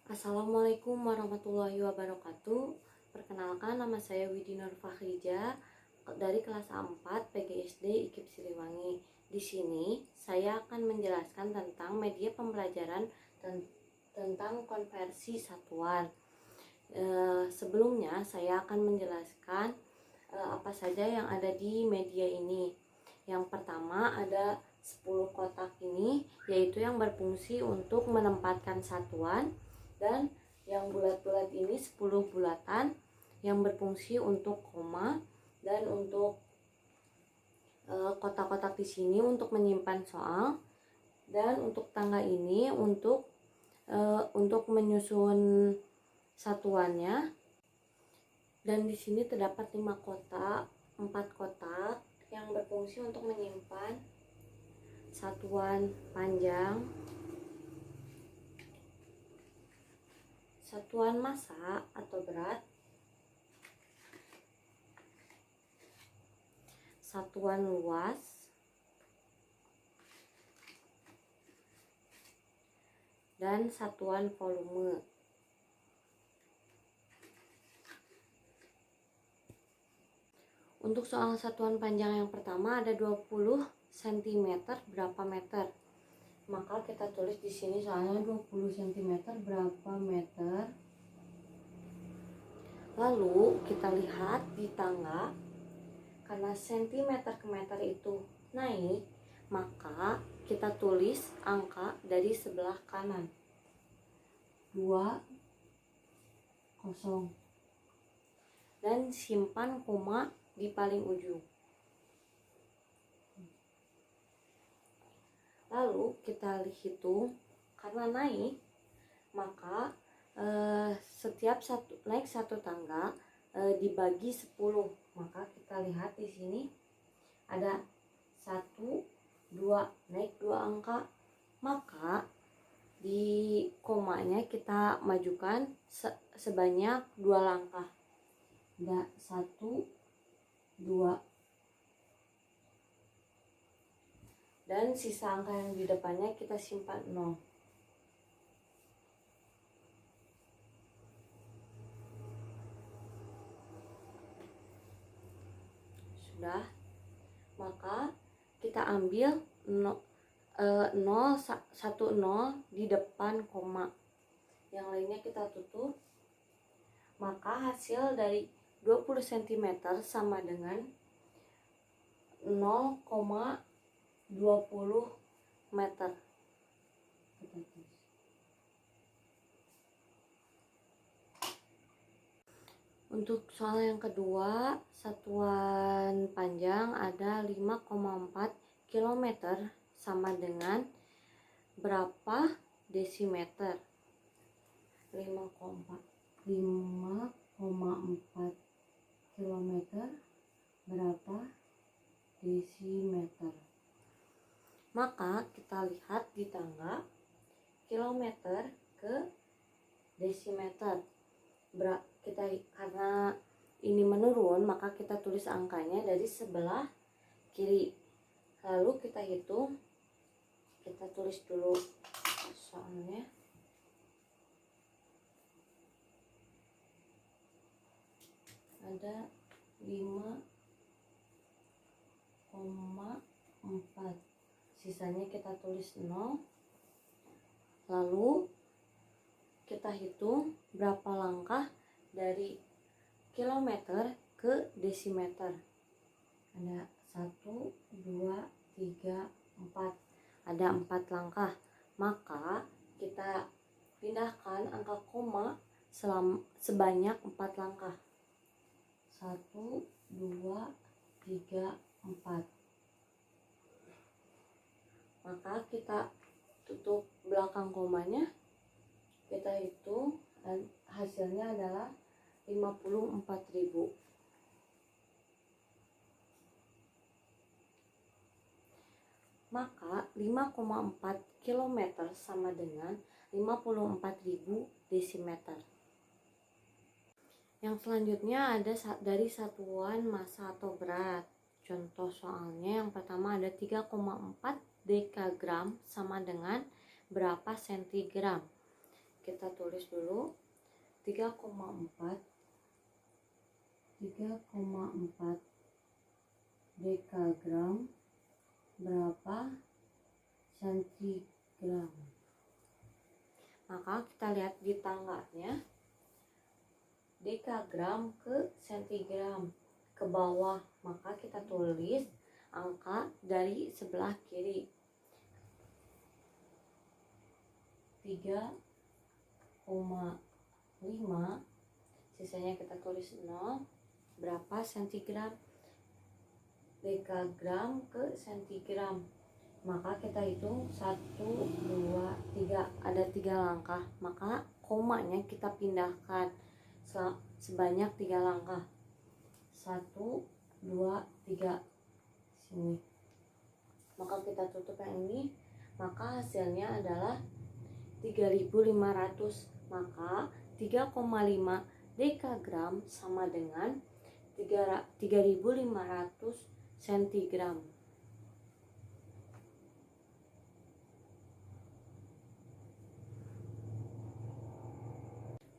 Assalamualaikum warahmatullahi wabarakatuh. Perkenalkan, nama saya Widi Nur Fakhrija dari kelas A4 PGSD IKIP Siliwangi. Di sini saya akan menjelaskan tentang media pembelajaran tentang konversi satuan. Sebelumnya saya akan menjelaskan apa saja yang ada di media ini. Yang pertama ada 10 kotak ini, yaitu yang berfungsi untuk menempatkan satuan, dan yang bulat-bulat ini 10 bulatan yang berfungsi untuk koma, dan untuk kotak-kotak di sini untuk menyimpan soal, dan untuk tangga ini untuk menyusun satuannya. Dan di sini terdapat 5 kotak, 4 kotak yang berfungsi untuk menyimpan satuan panjang, satuan massa atau berat, satuan luas, dan satuan volume. Untuk soal satuan panjang yang pertama ada 20 cm berapa meter. Maka kita tulis di sini soalnya 20 cm berapa meter. Lalu kita lihat di tangga, karena cm ke meter itu naik, maka kita tulis angka dari sebelah kanan 20, dan simpan koma di paling ujung. Lalu kita hitung, karena naik, maka setiap naik satu tangga dibagi 10. Maka kita lihat di sini ada 1, 2, naik 2 angka. Maka di komanya kita majukan sebanyak 2 langkah. Ada 1, 2, dan sisa angka yang di depannya kita simpan 0. Sudah, maka kita ambil 0, 1, 0 di depan koma, yang lainnya kita tutup. Maka hasil dari 20 cm sama dengan 0,20 meter. Untuk soal yang kedua, satuan panjang ada 5,4 km sama dengan berapa desimeter. 5,4 km berapa desimeter. Maka kita lihat di tangga, kilometer ke desimeter. Karena ini menurun, maka kita tulis angkanya dari sebelah kiri. Lalu kita hitung, kita tulis dulu soalnya. Ada 5,4, sisanya kita tulis 0. Lalu kita hitung berapa langkah dari kilometer ke desimeter. Ada 1, 2, 3, 4. Ada 4 langkah. Maka kita pindahkan angka koma sebanyak 4 langkah. 1, 2, 3, 4. Maka kita tutup belakang komanya, kita hitung, dan hasilnya adalah 54.000. Maka 5,4 km sama dengan 54.000 desimeter. Yang selanjutnya ada dari satuan massa atau berat. Contoh soalnya yang pertama ada 3,4 dekagram sama dengan berapa sentigram. kita tulis dulu 3,4 dekagram berapa sentigram. Maka kita lihat di tangganya, dekagram ke sentigram ke bawah, maka kita tulis angka dari sebelah kiri 3,5, sisanya kita tulis 0. Berapa sentigram? Dekagram ke sentigram, maka kita hitung 1, 2, 3, ada 3 langkah, maka komanya kita pindahkan sebanyak 3 langkah, 1, 2, 3 sini, maka kita tutup yang ini, maka hasilnya adalah 3.500. Maka 3,5 dekagram sama dengan 3.500 sentigram.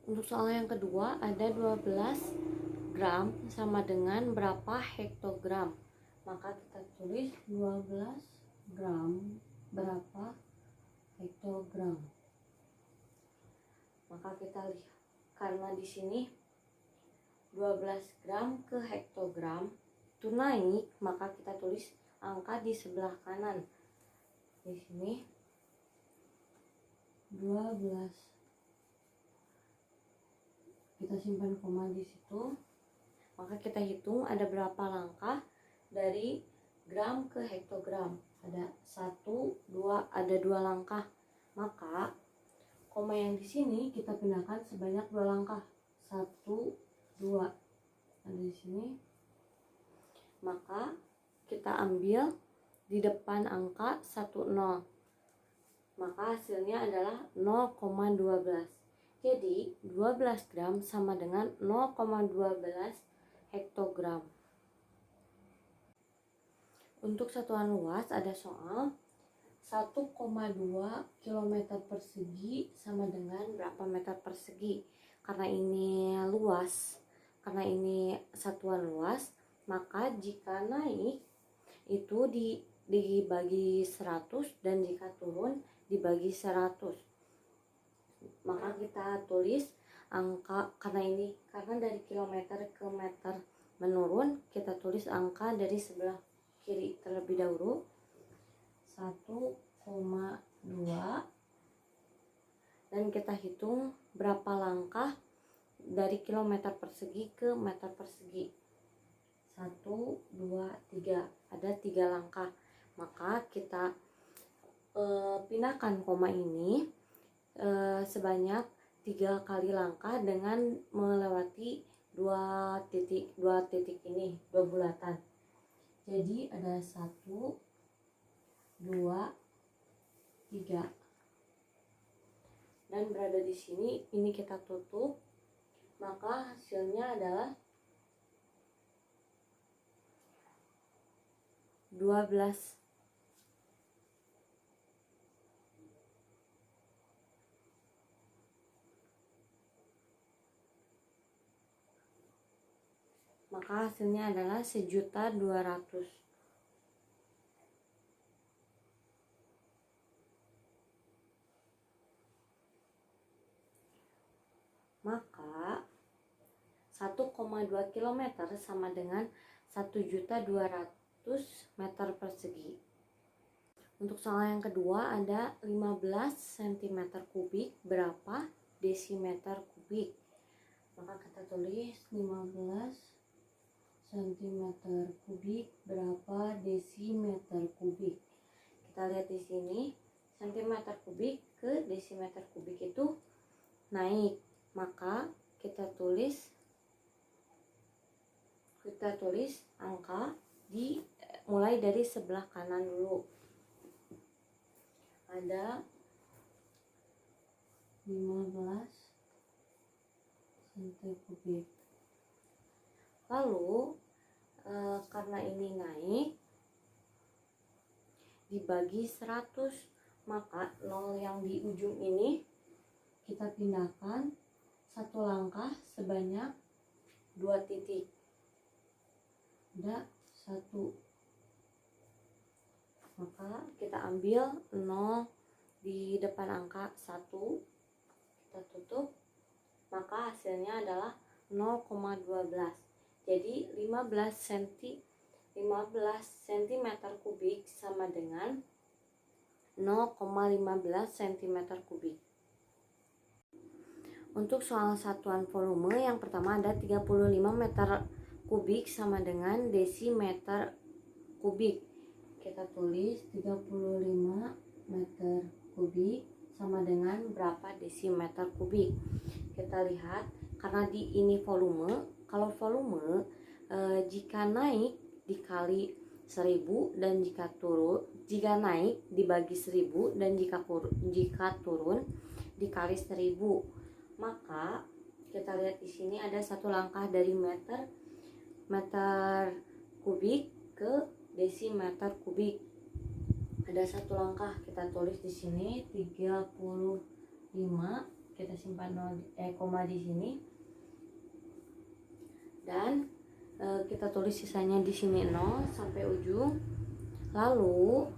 Untuk soal yang kedua, ada 12 gram sama dengan berapa hektogram. Maka kita tulis 12 gram berapa hektogram. Maka kita lihat, karena di sini 12 gram ke hektogram itu naik, maka kita tulis angka di sebelah kanan. Di sini 12, kita simpan koma di situ, maka kita hitung ada berapa langkah dari gram ke hektogram. Ada 1, 2, ada 2 langkah, maka koma yang di sini kita pindahkan sebanyak 2 langkah, 1, 2 ada di sini, maka kita ambil di depan angka 10, maka hasilnya adalah 0,12. Jadi 12 gram sama dengan 0,12 hektogram. Untuk satuan luas ada soal 1,2 km persegi sama dengan berapa meter persegi. Karena ini luas, karena ini satuan luas, maka jika naik itu dibagi 100 dan jika turun dibagi 100. Maka kita tulis angka, karena dari kilometer ke meter menurun, kita tulis angka dari sebelah kiri terlebih dahulu, 1,2, dan kita hitung berapa langkah dari kilometer persegi ke meter persegi. 1, 2, 3, ada 3 langkah, maka kita pindahkan koma ini sebanyak 3 kali langkah dengan melewati 2 titik ini, 2 bulatan. Jadi ada 1, 2, 3, dan berada di sini. Ini kita tutup, maka hasilnya adalah 12. Maka hasilnya adalah 1.200.000. Maka 1,2 km sama dengan 1.200.000 meter persegi. Untuk soal yang kedua ada 15 cm kubik berapa desimeter kubik. Maka kita tulis 15 cm kubik berapa desimeter kubik. Kita lihat di sini, cm kubik ke desimeter kubik itu naik, maka kita tulis angka mulai dari sebelah kanan dulu. Ada 15 cm kubik. Lalu karena ini naik dibagi 100, maka 0 yang di ujung ini kita pindahkan satu langkah sebanyak 2 titik. Ada 1. Maka kita ambil 0 di depan angka 1, kita tutup, maka hasilnya adalah 0,12. Jadi 15 cm kubik sama dengan 0,15 cm kubik. Untuk soal satuan volume yang pertama ada 35 meter kubik sama dengan desimeter kubik. Kita tulis 35 meter kubik sama dengan berapa desimeter kubik. Kita lihat karena di ini volume, kalau volume jika naik dikali 1000 dan jika naik dibagi 1000 dan jika turun dikali 1000. Maka kita lihat di sini ada satu langkah dari meter kubik ke desimeter kubik. Ada satu langkah, kita tulis di sini 35, kita simpan koma di sini. Dan kita tulis sisanya di sini 0 sampai ujung. Lalu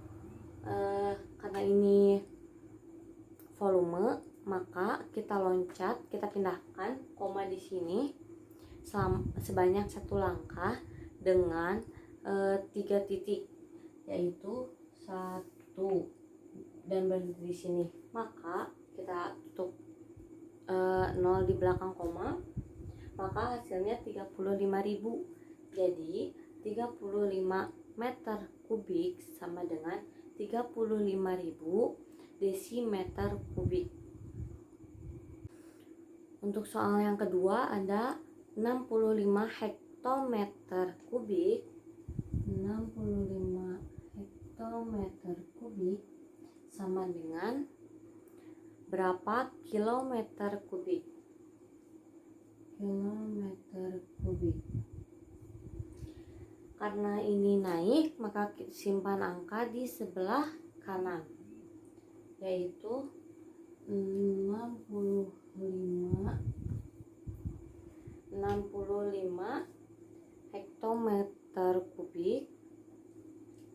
karena ini volume, maka kita loncat, kita pindahkan koma di sini sebanyak satu langkah dengan 3 titik, yaitu 1 dan berhenti di sini. Maka kita tutup 0 di belakang koma, maka hasilnya 35.000. Jadi 35 meter kubik sama dengan 35.000 desimeter kubik. Untuk soal yang kedua ada 65 hektometer kubik. 65 hektometer kubik sama dengan berapa kilometer kubik? Kilometer kubik. Karena ini naik, maka simpan angka di sebelah kanan, yaitu 65 hektometer kubik.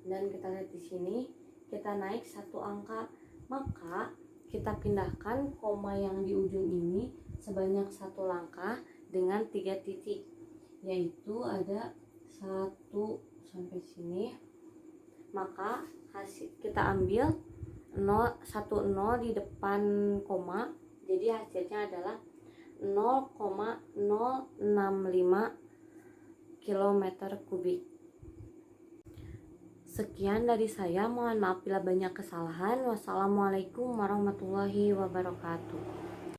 Dan kita lihat di sini kita naik satu angka, maka kita pindahkan koma yang di ujung ini sebanyak satu langkah dengan 3 titik, yaitu ada 1 sampai sini. Maka kita ambil 0 di depan koma, jadi hasilnya adalah 0,065 km kubik. Sekian dari saya, mohon maaf bila banyak kesalahan. Wassalamualaikum warahmatullahi wabarakatuh.